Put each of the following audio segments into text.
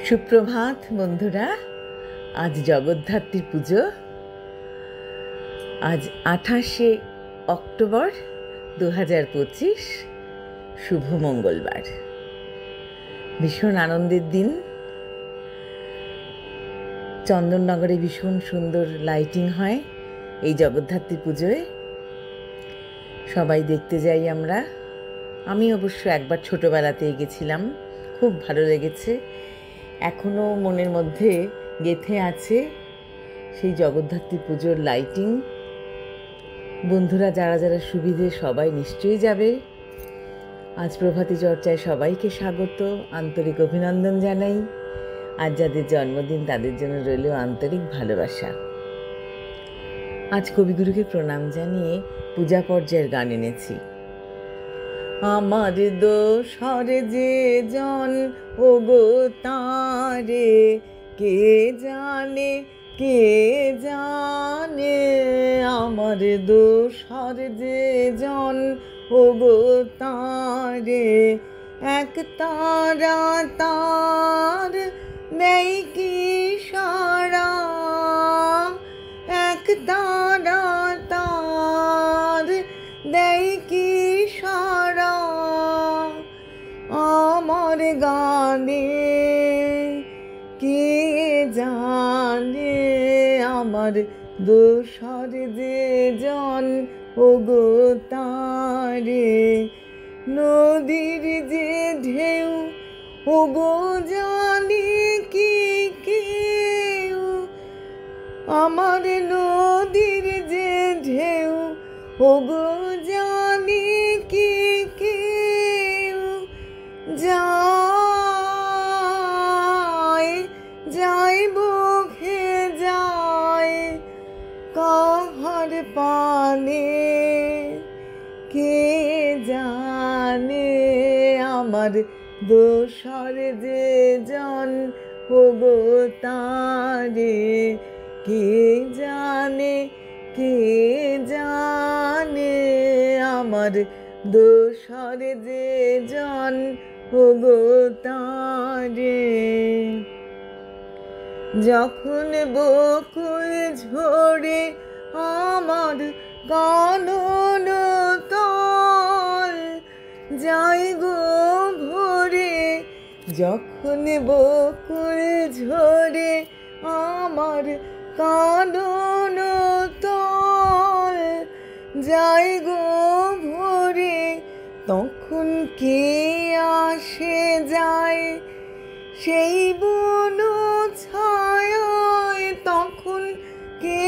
সুপ্রভাত বন্ধুরা। আজ জগদ্ধাত্রী পুজো। আজ 28শে অক্টোবর 2025, শুভ মঙ্গলবার। ভীষণ আনন্দের দিন। চন্দননগরে ভীষণ সুন্দর লাইটিং হয় এই জগদ্ধাত্রী পুজোয়। সবাই দেখতে যাই আমরা। আমি অবশ্য একবার ছোটোবেলাতেই গেছিলাম, খুব ভালো লেগেছে। এখনও মনের মধ্যে গেঁথে আছে সেই জগদ্ধাত্রী পুজোর লাইটিং। বন্ধুরা যারা যারা সুবিধে সবাই নিশ্চয়ই যাবে। আজ প্রভাতী চর্চায় সবাইকে স্বাগত, আন্তরিক অভিনন্দন জানাই। আজ যাদের জন্মদিন তাদের জন্য রইল আন্তরিক ভালোবাসা। আজ কবিগুরুকে প্রণাম জানিয়ে পূজা পর্যায়ের গান এনেছি। আমার দোষর যে জন ওগো তারে কে জানে, কে জানে। আমার দোষর যে জন ওগো তারে এক তারা তার নেই কি সারা, এক তারা তার নেই কি সারা। আমার গানে কে জানে, আমার দোষর যে জন ওগো তারে। নদীর যে ঢেউ ওগো জানি কি কেউ, আমার নদীর যে ঢেউ ওগো জানি কি কেউ। যায় যায় বখে যায় কাহার পানে, কে জানে। আমার দোষর যে জন ওগো তারে কে জানে, কে জানে। আমার দোষর যে জন ওগো তারে। যখন বকুল ঝরে আমার কানন তল যাই গো ভরে, যখন বকুল ঝরে আমার কানন তল যাই গো ভরে, তখন কে আসে যায় সেই বন ছায়ায়, তখন কে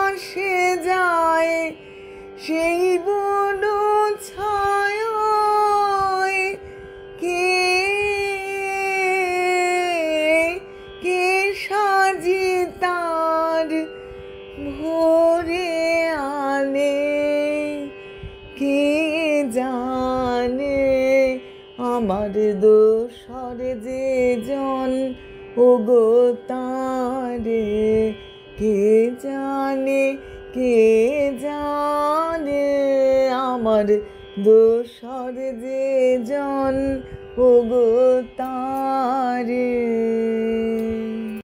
আসে যায় সেই বন ছায়ায়। কে কে সাজি তার ভোরে আনে, কে জানে। আমার দোষর যে জন ওগো তারে কে জানে, কে জানে। আমার দোষর যে জন ওগো তারে কে জানে, কে জানে। আমার দোষর যে জন ওগো তারে কে জানে, কে জানে। আমার দোষর যে জন ওগো তারে কে জানে, কে জানে। আমার দোষর যে জন ওগো তারে কে জানে, কে জানে। আমার দোষর যে জন ওগো তারে কে জানে, কে জানে। আমার দোষর যে জন ওগো তারে